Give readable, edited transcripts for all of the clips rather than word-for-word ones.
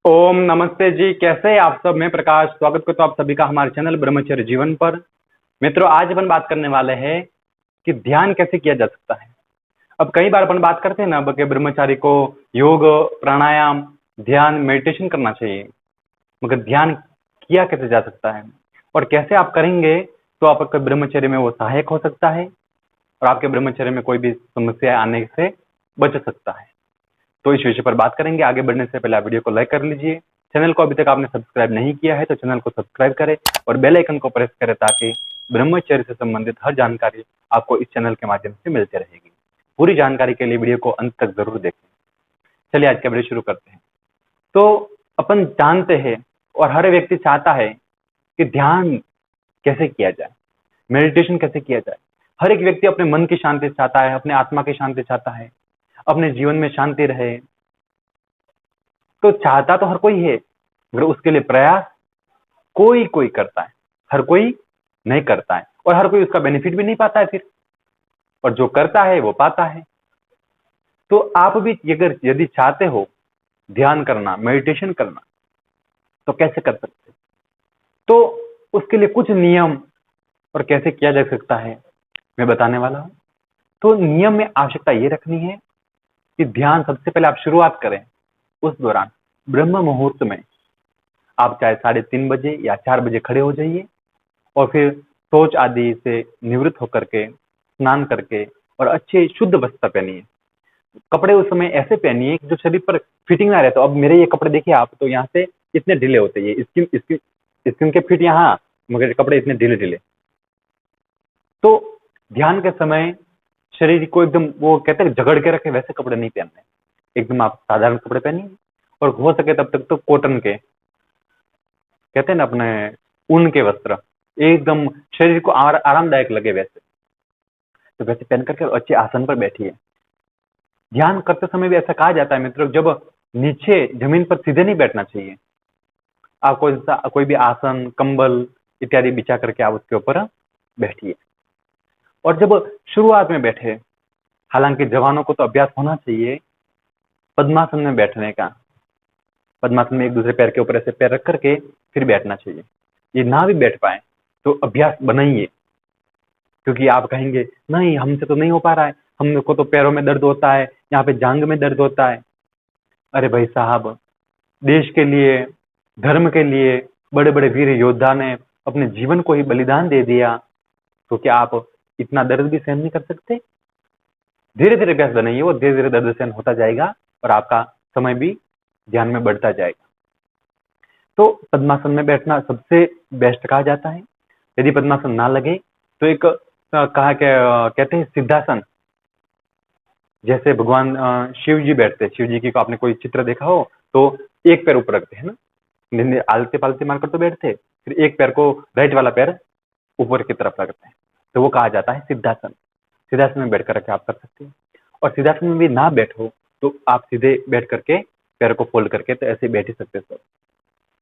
ओम नमस्ते जी। कैसे हैं आप सब? मैं प्रकाश स्वागत करता हूं आप सभी का हमारे चैनल ब्रह्मचर्य जीवन पर। मित्रों, आज अपन बात करने वाले हैं कि ध्यान कैसे किया जा सकता है। अब कई बार अपन बात करते हैं ना कि ब्रह्मचारी को योग, प्राणायाम, ध्यान, मेडिटेशन करना चाहिए, मगर ध्यान किया कैसे जा सकता है और कैसे आप करेंगे तो आपके ब्रह्मचर्य में वो सहायक हो सकता है और आपके ब्रह्मचर्य में कोई भी समस्या आने से बच सकता है। तो इस विषय पर बात करेंगे। आगे बढ़ने से पहले आप वीडियो को लाइक कर लीजिए। चैनल को अभी तक आपने सब्सक्राइब नहीं किया है तो चैनल को सब्सक्राइब करें और बेल आइकन को प्रेस करें ताकि ब्रह्मचर्य से संबंधित हर जानकारी आपको इस चैनल के माध्यम से मिलती रहेगी। पूरी जानकारी के लिए वीडियो को अंत तक जरूर देखें। चलिए आज का वीडियो शुरू करते हैं। तो अपन जानते हैं और हर व्यक्ति चाहता है कि ध्यान कैसे किया जाए, मेडिटेशन कैसे किया जाए। हर एक व्यक्ति अपने मन की शांति चाहता है, अपने आत्मा की शांति चाहता है, अपने जीवन में शांति रहे। तो चाहता तो हर कोई है, मगर उसके लिए प्रयास कोई कोई करता है, हर कोई नहीं करता है और हर कोई उसका बेनिफिट भी नहीं पाता है फिर, और जो करता है वो पाता है। तो आप भी अगर यदि चाहते हो ध्यान करना, मेडिटेशन करना, तो कैसे कर सकते? तो उसके लिए कुछ नियम और कैसे किया जा सकता है मैं बताने वाला हूं। तो नियम में आवश्यकता ये रखनी है कि ध्यान सबसे पहले आप शुरुआत करें उस दौरान ब्रह्म मुहूर्त में। आप चाहे 3:30 या 4 बजे खड़े हो जाइए और फिर शौच आदि से निवृत्त होकर के, स्नान करके और अच्छे शुद्ध वस्त्र पहनिए। कपड़े उस समय ऐसे पहनिए जो शरीर पर फिटिंग ना रहे। तो अब मेरे ये कपड़े देखिए आप, तो यहाँ से इतने ढीले होते हैं, ये स्किन स्किन स्किन के फिट यहाँ, मगर कपड़े इतने ढीले ढीले। तो ध्यान के समय शरीर को एकदम, वो कहते हैं झगड़ के रखे, वैसे कपड़े नहीं पहनने। एकदम आप साधारण कपड़े पहनिए और हो सके तब तक तो कॉटन के, कहते हैं ना अपने, ऊन के वस्त्र, एकदम शरीर को आरामदायक लगे वैसे। तो वैसे पहन करके अच्छे आसन पर बैठिए। ध्यान करते समय भी ऐसा कहा जाता है मित्रों, जब नीचे जमीन पर सीधे नहीं बैठना चाहिए। आप कोई भी आसन, कंबल इत्यादि बिछा करके आप उसके ऊपर बैठिए। और जब शुरुआत में बैठे, हालांकि जवानों को तो अभ्यास होना चाहिए पद्मासन में बैठने का। पद्मासन में एक दूसरे पैर के ऊपर ऐसे पैर रख करके फिर बैठना चाहिए। ये ना भी बैठ पाए तो अभ्यास बनाइए, क्योंकि आप कहेंगे नहीं हमसे तो नहीं हो पा रहा है, हमको तो पैरों में दर्द होता है, यहाँ पे जांग में दर्द होता है। अरे भाई साहब, देश के लिए, धर्म के लिए बड़े बड़े वीर योद्धा ने अपने जीवन को ही बलिदान दे दिया, तो क्या आप इतना दर्द भी सहन नहीं कर सकते? धीरे धीरे अभ्यास बनाइए और धीरे धीरे दर्द सहन होता जाएगा और आपका समय भी ध्यान में बढ़ता जाएगा। तो पद्मासन में बैठना सबसे बेस्ट कहा जाता है। यदि पद्मासन ना लगे तो एक कहते हैं सिद्धासन। जैसे भगवान शिव जी बैठते हैं, शिव जी की को आपने कोई चित्र देखा हो तो एक पैर ऊपर रखते हैं ना, आलते पालते मारकर तो बैठते, फिर एक पैर को, राइट वाला पैर ऊपर की तरफ रखते हैं, तो वो कहा जाता है सिद्धासन। सिद्धासन में बैठ करके आप कर सकते हैं। और सिद्धासन में भी ना बैठो तो आप सीधे बैठ करके पैर को फोल्ड करके तो ऐसे बैठ ही सकते हो।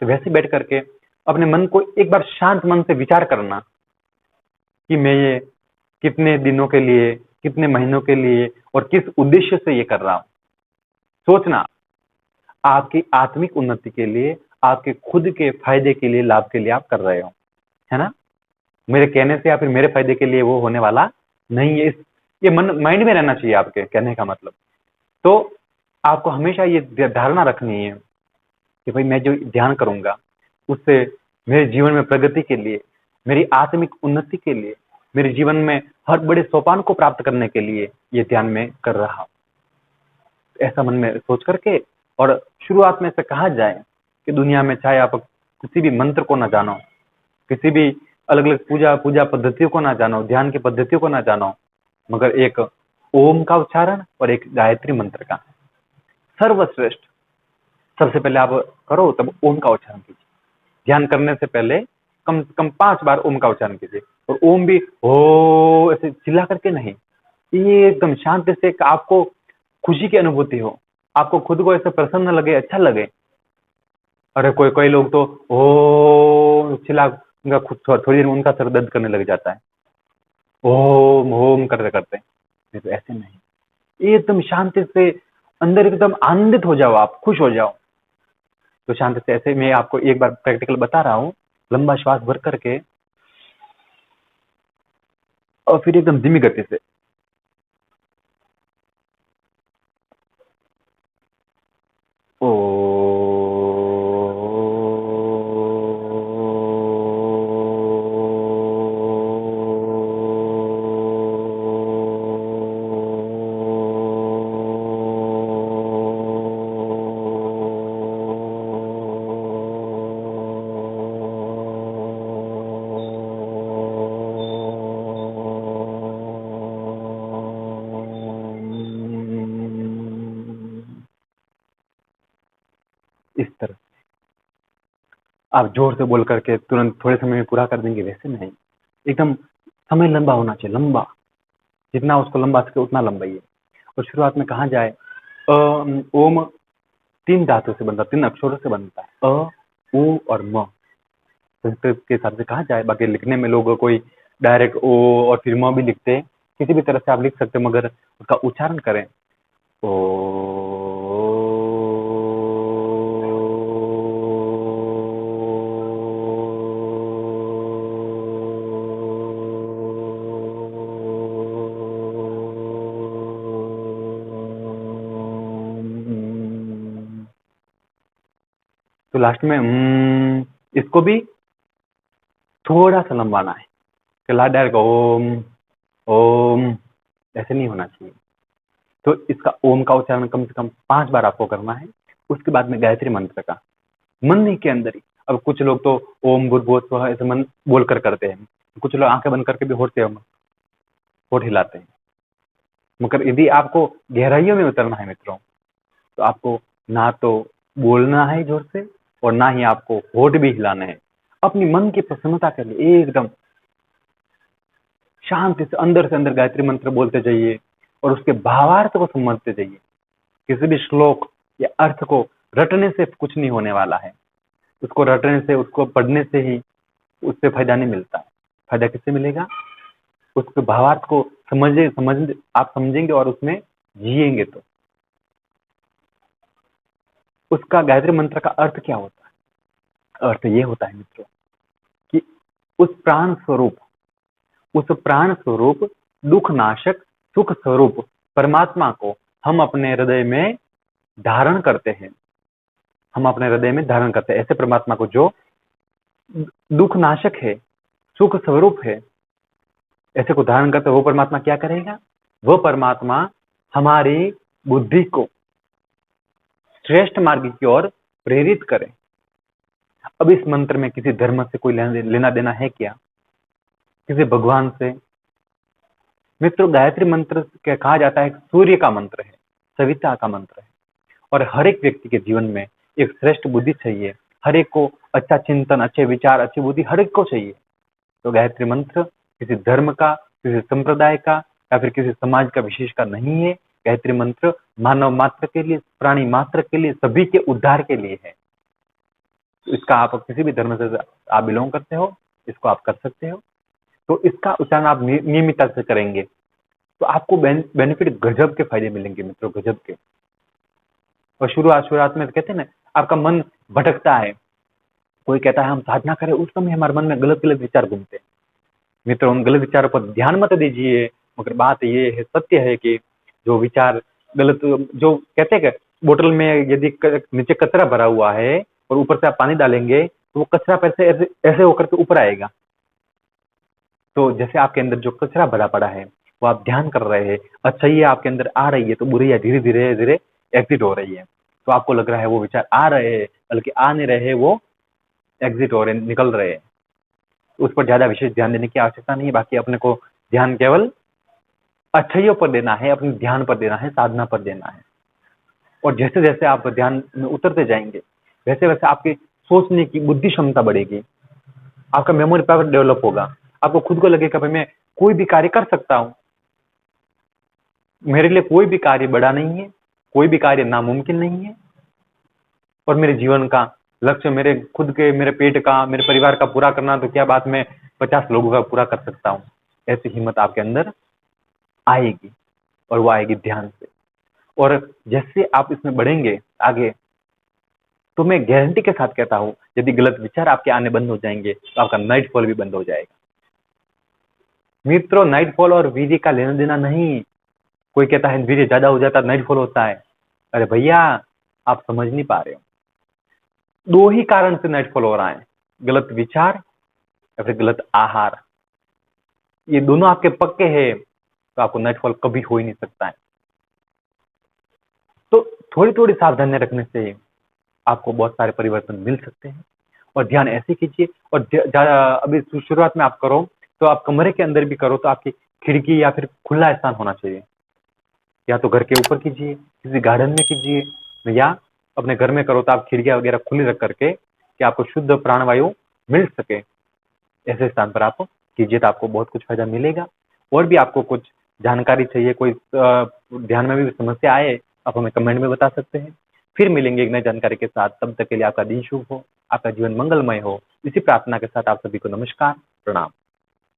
तो वैसे बैठ करके अपने मन को एक बार शांत मन से विचार करना कि मैं ये कितने दिनों के लिए, कितने महीनों के लिए और किस उद्देश्य से ये कर रहा हूं। सोचना, आपकी आत्मिक उन्नति के लिए, आपके खुद के फायदे के लिए, लाभ के लिए आप कर रहे हो, है ना। मेरे कहने से या फिर मेरे फायदे के लिए वो होने वाला नहीं है। ये मन माइंड में रहना चाहिए आपके कहने का मतलब। तो आपको हमेशा ये धारणा रखनी है कि भाई मैं जो ध्यान करूंगा उससे मेरे जीवन में प्रगति के लिए, मेरी आत्मिक उन्नति के लिए, मेरे जीवन में हर बड़े सोपान को प्राप्त करने के लिए ये ध्यान में कर रहा हूं। ऐसा मन में सोच करके, और शुरुआत में से कहा जाए कि दुनिया में चाहे आप किसी भी मंत्र को ना जानो, किसी भी अलग अलग पूजा पद्धतियों को ना जानो, ध्यान की पद्धतियों को ना जानो, मगर एक ओम का उच्चारण और एक गायत्री मंत्र का सर्वश्रेष्ठ सबसे पहले आप करो, तब ओम का उच्चारण कीजिए। ध्यान करने से पहले कम से कम 5 बार ओम का उच्चारण कीजिए। और ओम भी हो ऐसे चिल्ला करके नहीं, ये एकदम शांति से, आपको खुशी की अनुभूति हो, आपको खुद को ऐसे प्रसन्न लगे, अच्छा लगे। अरे कोई कोई लोग तो ओ चिल्ला, उनका खुद थोड़ी देर में उनका सर दर्द करने लग जाता है ओम ओम करते करते। नहीं तो ऐसे नहीं, एकदम शांति से अंदर एकदम आनंदित हो जाओ, आप खुश हो जाओ। तो शांति से ऐसे मैं आपको एक बार प्रैक्टिकल बता रहा हूँ। लंबा श्वास भर करके और फिर एकदम धीमी गति से ओ इस तरह आप जोर से बोल करके तुरंत थोड़े समय में पूरा कर देंगे, वैसे नहीं। एकदम समय लंबा होना चाहिए, लंबा, जितना उसको लंबा सके उतना लंबाइए। और शुरुआत में कहा जाए ओम 3 धातु से बनता है, 3 अक्षरों से बनता है, अ, उ और म। संस्कृत के हिसाब से कहा जाए, बाकी लिखने में लोग कोई डायरेक्ट ओ और फिर म भी लिखते हैं, किसी भी तरह से आप लिख सकते हो, मगर उसका उच्चारण करें ओ। तो लास्ट में इसको भी थोड़ा सा लंबाना है, डायरेक्ट ओम ओम ऐसे नहीं होना चाहिए। तो इसका ओम का उच्चारण कम से कम 5 बार आपको करना है। उसके बाद में गायत्री मंत्र का मन ही के अंदर ही। अब कुछ लोग तो ओम भूर्भुवः स्वः ऐसे मन बोलकर करते हैं, कुछ लोग आंखें बंद करके भी होठ हिलाते हैं। मगर यदि आपको गहराइयों में उतरना है मित्रों, तो आपको ना तो बोलना है जोर से और ना ही आपको होठ भी हिलाने हैं। अपनी मन की प्रसन्नता के लिए एकदम शांति से अंदर गायत्री मंत्र बोलते जाइए और उसके भावार्थ को समझते जाइए। किसी भी श्लोक या अर्थ को रटने से कुछ नहीं होने वाला है। उसको रटने से, उसको पढ़ने से ही उससे फायदा नहीं मिलता है। फायदा किससे मिलेगा? उसके भावार्थ को आप समझेंगे और उसमें जिएंगे। तो उसका गायत्री मंत्र का अर्थ क्या होता है? अर्थ ये होता है मित्रों कि उस प्राण स्वरूप दुख नाशक सुख स्वरूप परमात्मा को हम अपने हृदय में धारण करते हैं। ऐसे परमात्मा को जो दुख नाशक है, सुख स्वरूप है, ऐसे को धारण करते, वो परमात्मा क्या करेगा? वो परमात्मा हमारी बुद्धि को श्रेष्ठ मार्ग की ओर प्रेरित करे। अब इस मंत्र में किसी धर्म से कोई लेना देना है क्या? किसी भगवान से? मित्रों, गायत्री मंत्र कहा जाता है सूर्य का मंत्र है, सविता का मंत्र है। और हर एक व्यक्ति के जीवन में एक श्रेष्ठ बुद्धि चाहिए। हर एक को अच्छा चिंतन, अच्छे विचार, अच्छी बुद्धि हर एक को चाहिए। तो गायत्री मंत्र किसी धर्म का, किसी संप्रदाय का या फिर किसी समाज का विशेष का नहीं है। गायत्री मंत्र मानव मात्र के लिए, प्राणी मात्र के लिए, सभी के उद्धार के लिए है। तो इसका आप किसी भी धर्म से आप बिलोंग करते हो, इसको आप कर सकते हो। तो इसका उच्चारण आप नियमितता से करेंगे तो आपको बेनिफिट गजब के फायदे मिलेंगे मित्रों, गजब के। और शुरुआत में कहते हैं ना, आपका मन भटकता है, कोई कहता है हम साधना करें, उस समय हमारे मन में गलत विचार घूमते हैं। मित्रों, उन गलत विचारों पर ध्यान मत दीजिए। मगर बात ये है, सत्य है कि जो विचार गलत, जो कहते हैं कि बोतल में यदि नीचे कचरा भरा हुआ है और ऊपर से आप पानी डालेंगे तो वो कचरा ऐसे होकर के ऊपर आएगा। तो जैसे आपके अंदर जो कचरा भरा पड़ा है वो आप ध्यान कर रहे हैं, अच्छा ये आपके अंदर आ रही है, तो बुरी है धीरे धीरे एग्जिट हो रही है। तो आपको लग रहा है वो विचार आ रहे हैं, बल्कि आ नहीं रहे, वो एग्जिट हो रहे, निकल रहे हैं। उस पर ज्यादा विशेष ध्यान देने की आवश्यकता नहीं है। बाकी अपने को ध्यान केवल अच्छाइयों पर देना है, अपने ध्यान पर देना है, साधना पर देना है। और जैसे जैसे आप ध्यान में उतरते जाएंगे वैसे वैसे आपकी सोचने की बुद्धि क्षमता बढ़ेगी, आपका मेमोरी पावर डेवलप होगा। आपको खुद को लगेगा भाई मैं कोई भी कार्य कर सकता हूं, मेरे लिए कोई भी कार्य बड़ा नहीं है, कोई भी कार्य नामुमकिन नहीं है। और मेरे जीवन का लक्ष्य मेरे खुद के, मेरे पेट का, मेरे परिवार का पूरा करना, तो क्या बात मैं 50 लोगों का पूरा कर सकता हूँ। ऐसी हिम्मत आपके अंदर आएगी और वो आएगी ध्यान से। और जैसे आप इसमें बढ़ेंगे आगे, तो मैं गारंटी के साथ कहता हूं, यदि गलत विचार आपके आने बंद हो जाएंगे तो आपका नाइटफॉल भी बंद हो जाएगा। मित्रों, नाइटफॉल और वीर्य का लेना देना नहीं। कोई कहता है वीर्य ज्यादा हो जाता है नाइटफॉल होता है। अरे भैया, आप समझ नहीं पा रहे हो। दो ही कारण से नाइटफॉल हो रहा है, गलत विचार या फिर गलत आहार। ये दोनों आपके पक्के हैं तो आपको नाइटफॉल कभी हो ही नहीं सकता है। तो थोड़ी थोड़ी सावधानियां रखने से आपको बहुत सारे परिवर्तन मिल सकते हैं। और ध्यान ऐसे कीजिए, और अभी शुरुआत में आप करो तो आप कमरे के अंदर भी करो तो आपकी खिड़की या फिर खुला स्थान होना चाहिए। या तो घर के ऊपर कीजिए, किसी गार्डन में कीजिए, या अपने घर में करो तो आप खिड़कियां वगैरह खुली रख करके कि आपको शुद्ध प्राणवायु मिल सके। ऐसे स्थान पर आप कीजिए तो आपको बहुत कुछ फायदा मिलेगा। और भी आपको कुछ जानकारी चाहिए, कोई ध्यान में भी समस्या आए, आप हमें कमेंट में बता सकते हैं। फिर मिलेंगे एक नई जानकारी के साथ। तब तक के लिए आपका दिन शुभ हो, आपका जीवन मंगलमय हो। इसी प्रार्थना के साथ आप सभी को नमस्कार, प्रणाम।